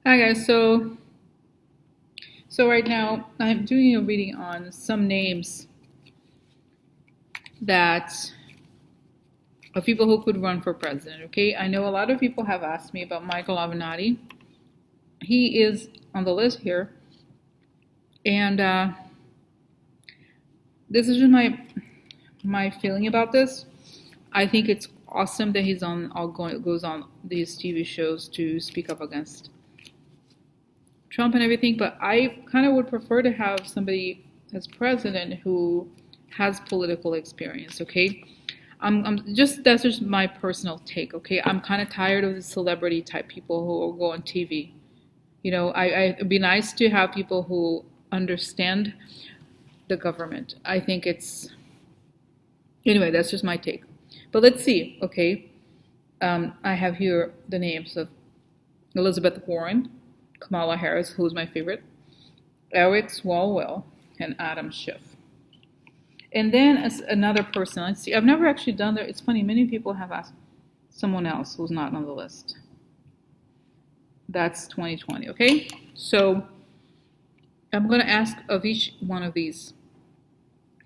Hi guys, so right now I'm doing a reading on some names that of people who could run for president. Okay, I know a lot of people have asked me about Michael Avenatti. He is on the list here, and this is just my feeling about this. I think it's awesome that he's on goes on these TV shows to speak up against Trump and everything, but I kind of would prefer to have somebody as president who has political experience, okay? I'm just that's just my personal take, okay? I'm kind of tired of the celebrity type people who go on TV. You know, it'd be nice to have people who understand the government. I think it's anyway. That's just my take. But let's see, okay? I have here the names of Elizabeth Warren, Kamala Harris, who's my favorite, Eric Swalwell, and Adam Schiff. And then as another person, let's see, I've never actually done that. It's funny, many people have asked someone else who's not on the list. That's 2020, okay? So I'm going to ask of each one of these.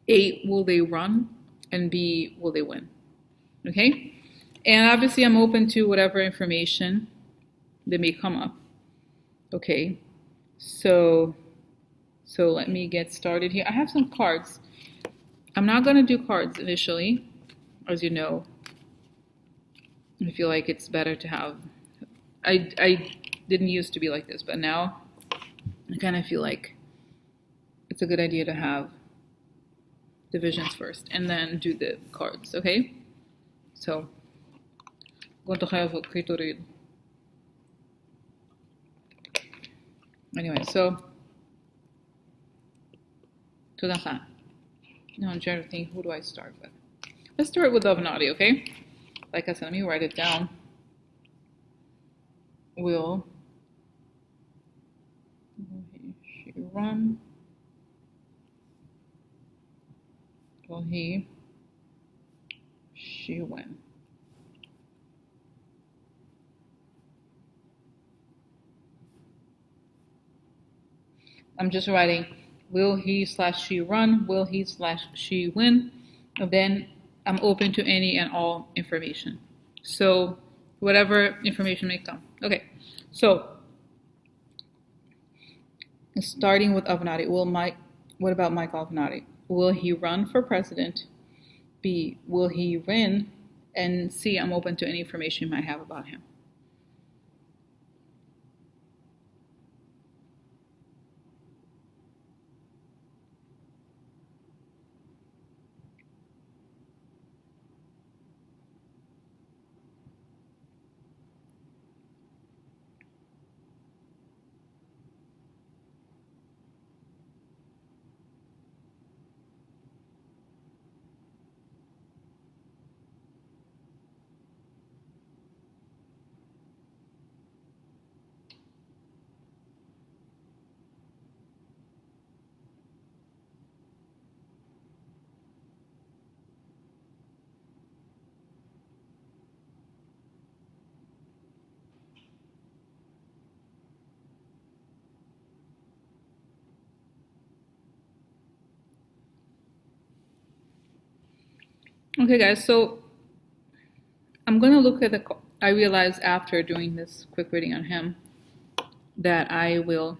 A, will they run? And B, will they win? Okay? And obviously I'm open to whatever information that may come up. Okay, so let me get started here. I have some cards. I'm not going to do cards initially. As you know, I feel like it's better to have, I didn't used to be like this, but now I kind of feel like it's a good idea to have divisions first and then do the cards, okay? So, I'm going to have a quick read. Anyway, so that. Now I'm trying to think, who do I start with? Let's start with Avenatti, okay? Like I said, let me write it down. Will she run? Will she win? I'm just writing, will he/she run? Will he/she win? And then I'm open to any and all information. So whatever information may come. Okay, so starting with Avenatti, what about Michael Avenatti? Will he run for president? B, will he win? And C, I'm open to any information you might have about him. Okay, guys, so I'm going to look at I realized after doing this quick reading on him that I don't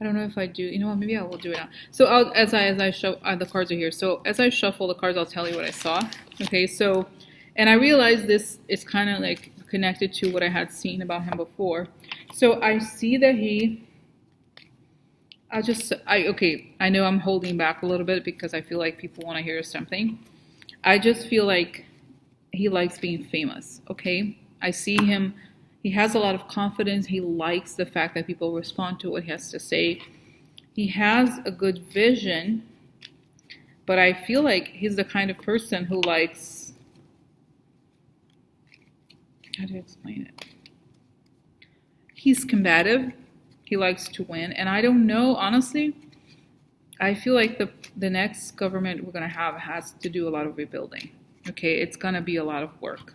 know if I do, you know what, maybe I will do it now. So as I shuffle, the cards are here. So as I shuffle the cards, I'll tell you what I saw. Okay, so, and I realized this is kind of like connected to what I had seen about him before. So I see that I know I'm holding back a little bit because I feel like people want to hear something. I just feel like he likes being famous, okay? I see him, he has a lot of confidence. He likes the fact that people respond to what he has to say. He has a good vision, but I feel like he's the kind of person who likes, how do you explain it? He's combative. He likes to win. And I don't know, honestly, I feel like the next government we're going to have has to do a lot of rebuilding. Okay, it's going to be a lot of work.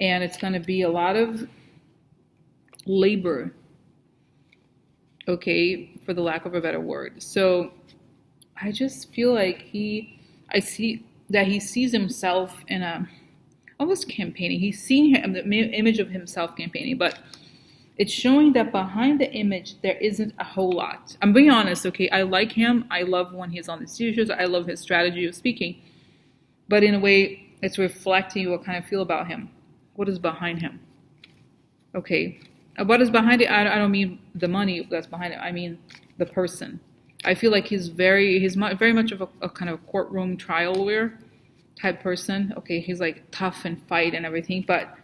And it's going to be a lot of labor, okay, for the lack of a better word. So I just feel like I see that he sees himself in a almost campaigning. He's seeing the image of himself campaigning, but it's showing that behind the image there isn't a whole lot. I'm being honest, okay? I like him. I love when he's on the studios. I love his strategy of speaking, but in a way, it's reflecting what kind of feel about him. What is behind him? Okay, what is behind it? I don't mean the money that's behind it. I mean the person. I feel like he's very much of a kind of courtroom trial lawyer type person. Okay, he's like tough and fight and everything, but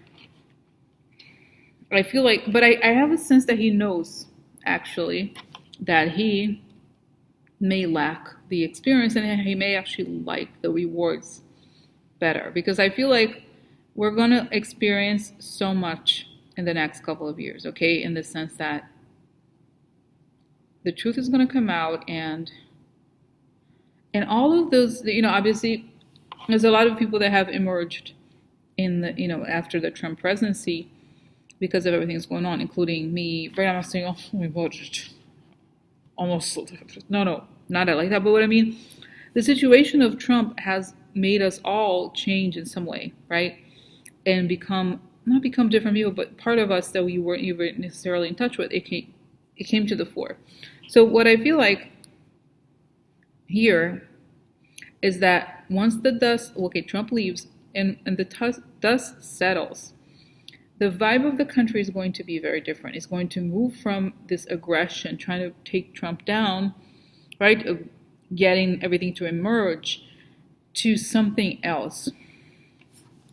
I feel like, but I have a sense that he knows actually that he may lack the experience and he may actually like the rewards better, because I feel like we're going to experience so much in the next couple of years, okay, in the sense that the truth is going to come out, and all of those, obviously there's a lot of people that have emerged in the, after the Trump presidency because of everything that's going on, including me. Right now I'm saying, oh my God, almost, no, not like that, but what I mean, the situation of Trump has made us all change in some way, right? And not become different people, but part of us that we weren't even necessarily in touch with, it came to the fore. So what I feel like here is that once the dust, Trump leaves and the dust settles, the vibe of the country is going to be very different. It's going to move from this aggression, trying to take Trump down, right, of getting everything to emerge, to something else.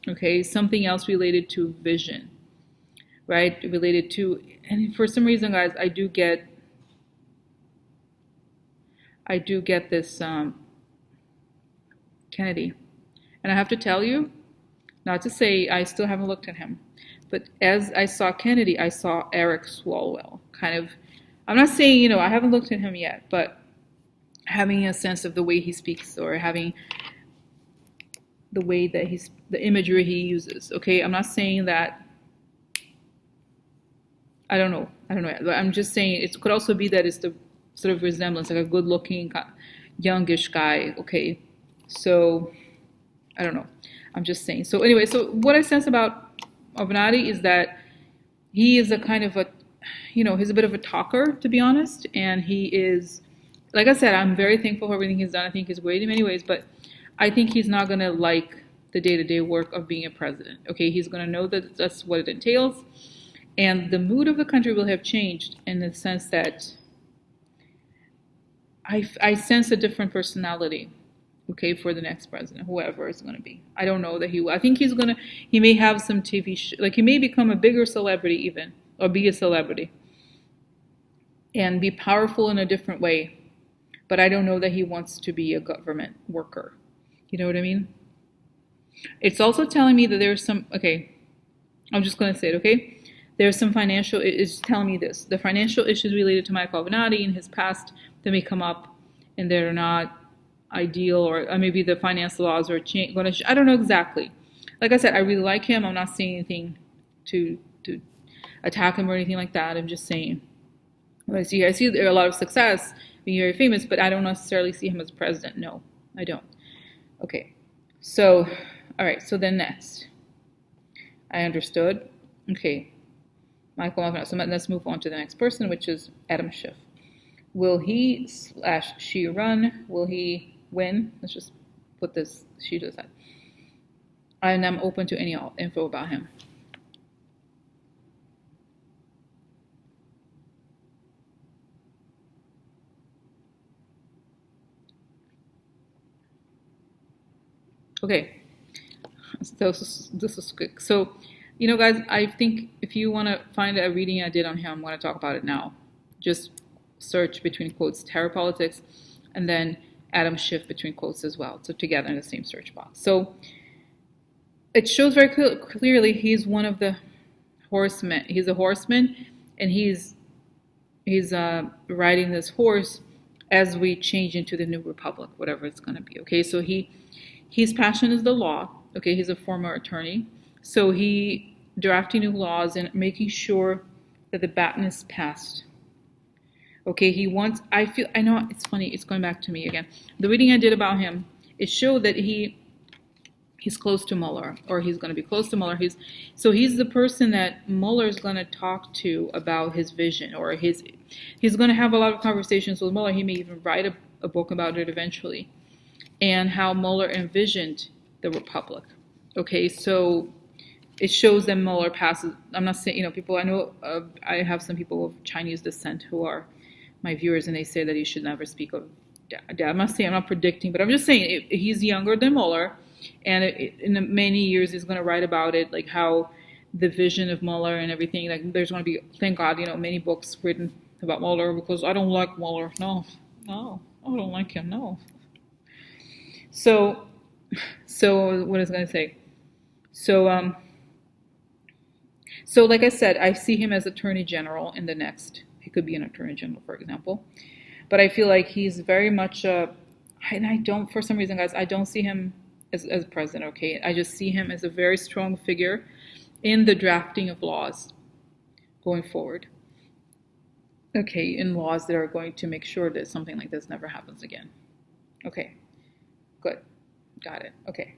Okay, something else related to vision, right? Related to, and for some reason, guys, I do get this Kennedy, and I have to tell you, not to say I still haven't looked at him, but as I saw Kennedy, I saw Eric Swalwell, kind of. I'm not saying I haven't looked at him yet, but having a sense of the way he speaks, or having the way that the imagery he uses. Okay, I'm not saying that. I don't know. But I'm just saying it could also be that it's the sort of resemblance, like a good-looking, youngish guy. Okay, so I don't know. I'm just saying. So anyway, so what I sense about Avenatti is that he is a kind of he's a bit of a talker, to be honest, and he is, like I said, I'm very thankful for everything he's done. I think he's great in many ways, but I think he's not going to like the day-to-day work of being a president. Okay, he's going to know that that's what it entails. And the mood of the country will have changed in the sense that I sense a different personality, okay, for the next president, whoever it's going to be. I don't know that I think he may have some TV, like he may become a bigger celebrity even, or be a celebrity, and be powerful in a different way. But I don't know that he wants to be a government worker. You know what I mean? It's also telling me that there's some, okay, I'm just going to say it, okay? There's some it's telling me this. The financial issues related to Michael Avenatti in his past that may come up, and they're not ideal, or maybe the finance laws are going to, I don't know exactly. Like I said, I really like him. I'm not saying anything to attack him or anything like that. I'm just saying, I see there a lot of success, being very famous, but I don't necessarily see him as president. No, I don't. Okay, so, all right, so then next. I understood. Okay, Michael Avenatti. So let's move on to the next person, which is Adam Schiff. Will he / she run? Will he win? Let's just put this she to the side. And I'm open to any info about him. Okay, so this is quick. So, guys, I think if you want to find a reading I did on him, I'm going to talk about it now. Just search between quotes tarotpolitics, and then Adam Schiff between quotes as well, so together in the same search box. So it shows very clearly he's one of the horsemen. He's a horseman, and he's riding this horse as we change into the new republic, whatever it's going to be. Okay, so his passion is the law. Okay, he's a former attorney, so he drafting new laws and making sure that the baton is passed. Okay, he wants, I know it's funny, it's going back to me again. The reading I did about him, it showed that he's close to Mueller, or he's going to be close to Mueller. He's the person that Mueller is going to talk to about his vision, or he's going to have a lot of conversations with Mueller. He may even write a book about it eventually, and how Mueller envisioned the Republic. Okay, so it shows that Mueller passes. I'm not saying, people, I know I have some people of Chinese descent who are my viewers, and they say that you should never speak of dad. I'm not saying, I'm not predicting, but I'm just saying he's younger than Mueller, and in many years he's going to write about it, like how the vision of Mueller and everything. Like there's going to be, thank God, many books written about Mueller, because I don't like Mueller. No, I don't like him. No. So what is I going to say? So like I said, I see him as Attorney General in the next. He could be an Attorney General, for example. But I feel like he's very much and I don't, for some reason, guys, I don't see him as president, okay? I just see him as a very strong figure in the drafting of laws going forward. Okay, in laws that are going to make sure that something like this never happens again. Okay, good. Got it. Okay.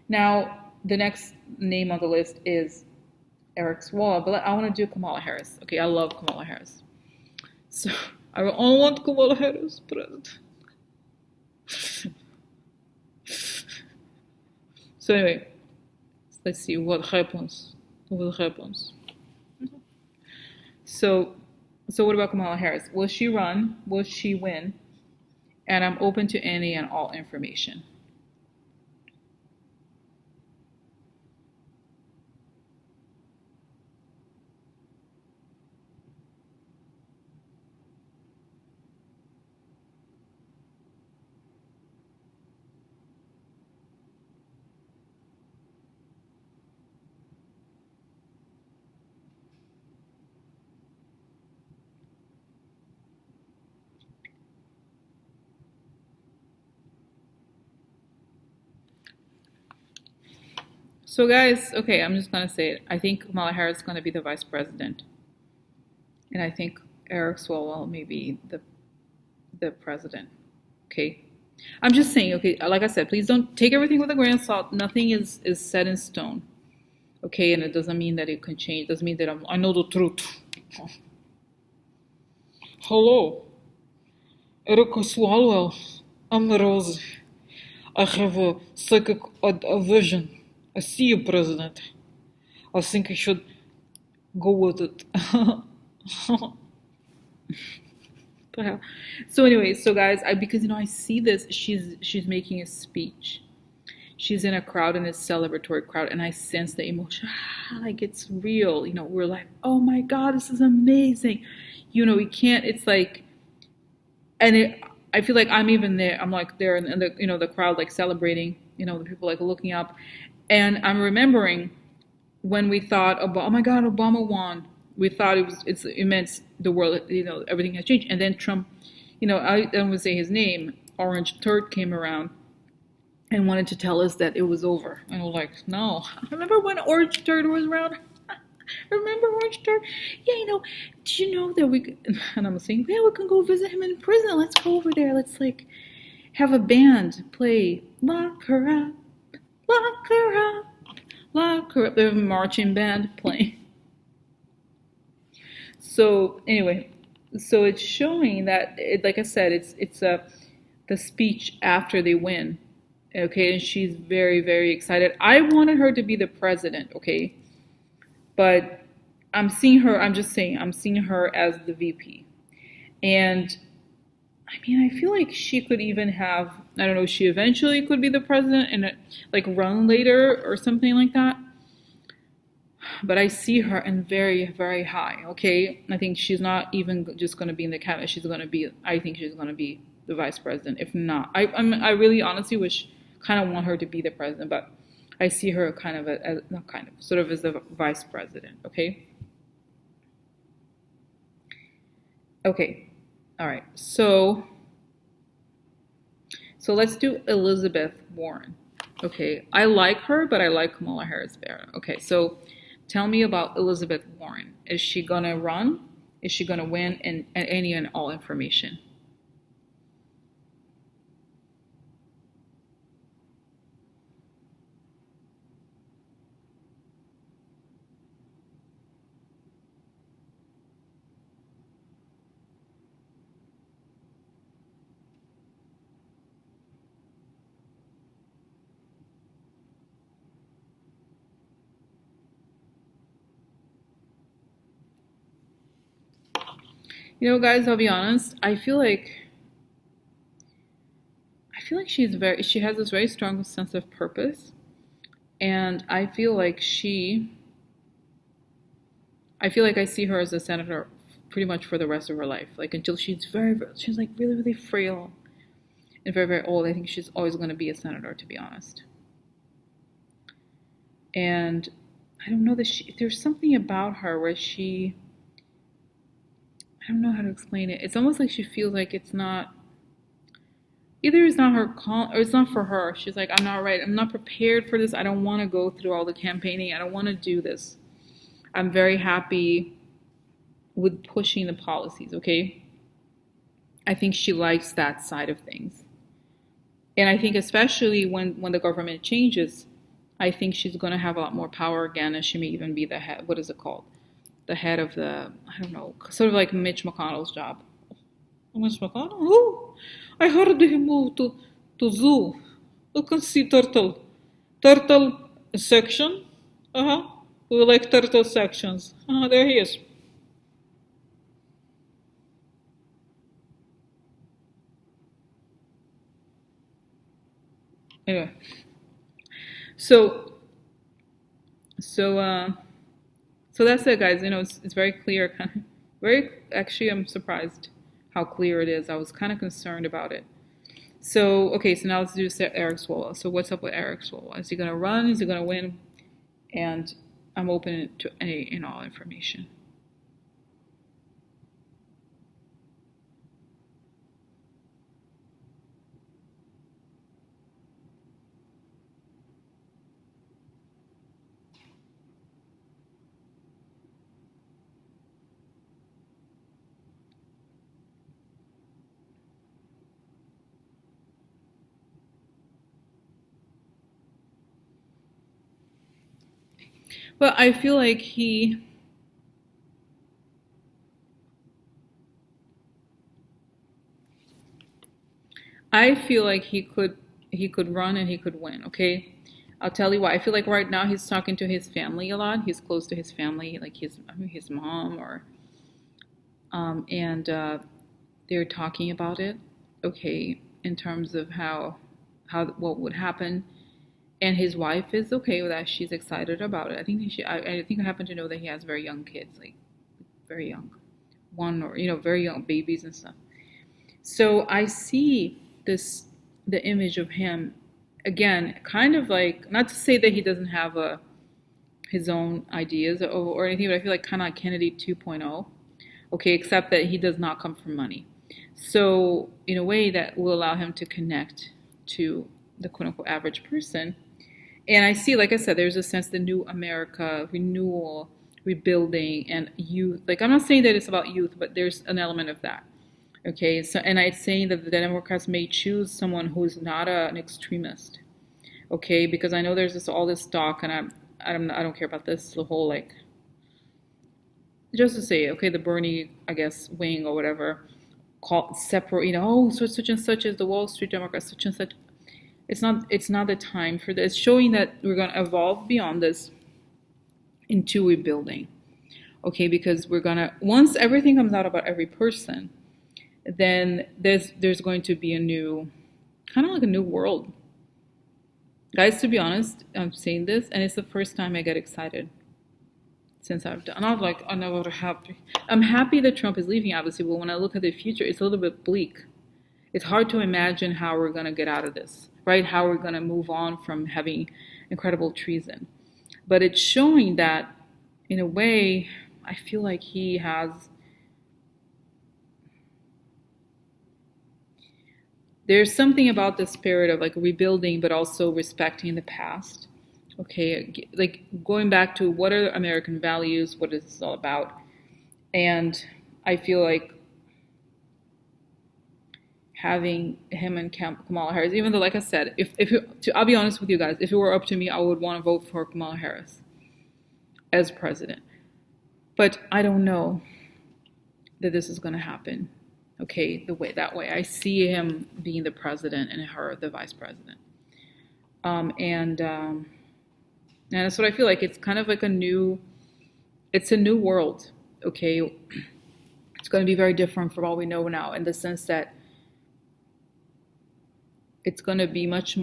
Now, the next name on the list is Eric Swalwell, but I want to do Kamala Harris. Okay, I love Kamala Harris. So, I don't want Kamala Harris president. So anyway, let's see what happens. So what about Kamala Harris? Will she run? Will she win? And I'm open to any and all information. So guys, okay, I'm just going to say it. I think Kamala Harris is going to be the vice president. And I think Eric Swalwell may be the president. Okay? I'm just saying, okay, like I said, please don't take everything with a grain of salt. Nothing is set in stone. Okay? And it doesn't mean that it can change. It doesn't mean that I know the truth. Hello. Eric Swalwell. I'm Rose. I have a psychic vision. I see you, President. I think I should go with it. So anyway, so guys, because I see this, she's making a speech. She's in a crowd, in a celebratory crowd, and I sense the emotion. Like it's real. We're like, oh my God, this is amazing. We can't. It's like, and I feel like I'm even there. I'm like there in the the crowd, like celebrating. The people like looking up. And I'm remembering when we thought, oh my God, Obama won. We thought it meant the world, everything has changed. And then Trump, I don't want to say his name, Orange Turd came around and wanted to tell us that it was over. And we're like, no. Remember when Orange Turd was around? Remember Orange Turd? Yeah, did you know that and I'm saying, yeah, we can go visit him in prison. Let's go over there. Let's have a band play Lock Her Up. Lock her up, lock her up. They have a marching band playing. So anyway, so it's showing that, like I said, it's the speech after they win. Okay, and she's very, very excited. I wanted her to be the president, okay? But I'm seeing her as the VP. And I feel like she could even have, I don't know, she eventually could be the president and run later or something like that. But I see her in very, very high, okay? I think she's not even just going to be in the cabinet. I think she's going to be the vice president. If not, I really honestly kind of want her to be the president, but I see her sort of as the vice president, okay? Okay. All right, so let's do Elizabeth Warren. Okay, I like her, but I like Kamala Harris better. Okay, so Tell me about Elizabeth Warren. Is she gonna run? Is she gonna win? And any and all information. You know, guys, I'll be honest. She has this very strong sense of purpose, and I feel like I see her as a senator pretty much for the rest of her life. Like until she's like really, really frail and very, very old. I think she's always going to be a senator, to be honest. And I don't know there's something about her where I don't know how to explain it. It's almost like she feels like it's not her call, or it's not for her. She's like, I'm not right. I'm not prepared for this. I don't want to go through all the campaigning. I don't want to do this. I'm very happy with pushing the policies, okay? I think she likes that side of things. And I think especially when the government changes, I think she's going to have a lot more power again, and she may even be the head, what is it called? The head of I don't know, sort of like Mitch McConnell's job. Mitch McConnell? Oh, I heard he moved to zoo. You can see turtle section. We like turtle sections. There he is. Anyway, so that's it, guys. You know, it's very clear. Actually, I'm surprised how clear it is. I was kind of concerned about it. So, okay, so now let's do Eric Swalwell. So what's up with Eric Swalwell? Is he going to run? Is he going to win? And I'm open to any and all information. But I feel like he could run and he could win, okay? I'll tell you why. I feel like right now he's talking to his family a lot. He's close to his family, like his mom or and they're talking about it, okay, in terms of how what would happen. And his wife is okay with that. She's excited about it. I think I happen to know that he has very young kids, like very young, one or very young babies and stuff. So I see the image of him again, kind of like, not to say that he doesn't have his own ideas or anything, but I feel like kind of like Kennedy 2.0, okay, except that he does not come from money. So in a way that will allow him to connect to the quote unquote average person. And I see, like I said, there's a sense the new America, renewal, rebuilding, and youth. Like, I'm not saying that it's about youth, but there's an element of that. Okay, so, and I'm saying that the Democrats may choose someone who's not an extremist. Okay, because I know there's all this talk, and I don't care about this, the whole, like, just to say, okay, the Bernie, I guess, wing or whatever, call separate, such and such is the Wall Street Democrats, such and such. It's not the time for this. It's showing that we're going to evolve beyond this into rebuilding. Okay, because we're going to, once everything comes out about every person, then there's going to be a new, kind of like a new world. Guys, to be honest, I'm saying this, and it's the first time I get excited since I've done. I'm never happy. I'm happy that Trump is leaving, obviously, but when I look at the future, it's a little bit bleak. It's hard to imagine how we're going to get out of this, right? How we're going to move on from having incredible treason. But it's showing that, in a way, I feel like he has... There's something about the spirit of like rebuilding, but also respecting the past. Okay, like going back to what are American values, what is this all about? And I feel like having him and Kamala Harris, even though, like I said, I'll be honest with you guys, if it were up to me, I would want to vote for Kamala Harris as president. But I don't know that this is going to happen. Okay, that way I see him being the president and her the vice president. And that's what I feel like. It's kind of like it's a new world. Okay, it's going to be very different from what we know now, in the sense that it's going to be much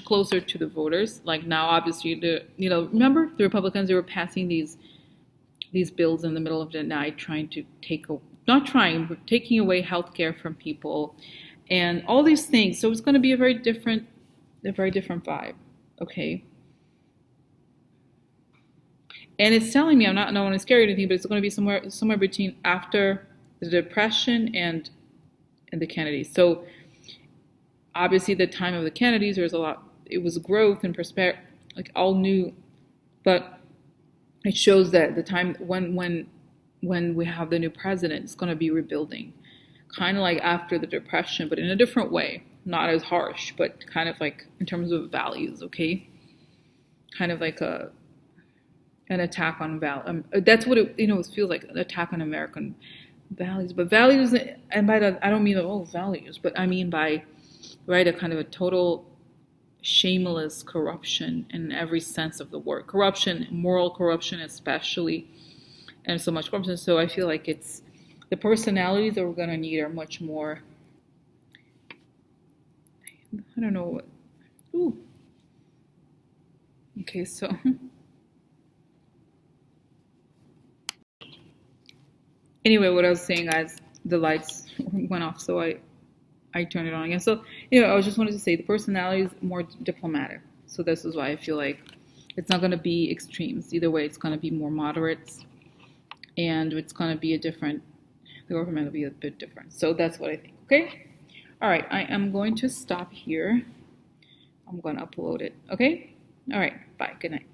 closer to the voters. Like now, obviously, remember the Republicans, they were passing these bills in the middle of the night, trying to taking away health care from people and all these things. So it's going to be a very different vibe. Okay. And it's telling me, I don't want to scare you or anything, but it's going to be somewhere between after the Depression and the Kennedys. So obviously the time of the Kennedys, it was growth and prosperity, like all new, but it shows that the time when we have the new president, it's going to be rebuilding, kind of like after the Depression, but in a different way, not as harsh, but kind of like in terms of values. Okay, kind of like an attack on values. That's what it feels like, an attack on American values. But values, and by that I don't mean values, but I mean by a kind of a total shameless corruption in every sense of the word. Corruption, moral corruption especially, and so much corruption. So I feel like it's the personalities that we're going to need are much more, I don't know what. Ooh. Okay, so anyway, what I was saying, guys, the lights went off, so I turned it on again. So, I just wanted to say the personality is more diplomatic. So this is why I feel like it's not going to be extremes. Either way, it's going to be more moderates, and it's going to be the government will be a bit different. So that's what I think, okay? All right, I am going to stop here. I'm going to upload it, okay? All right, bye, good night.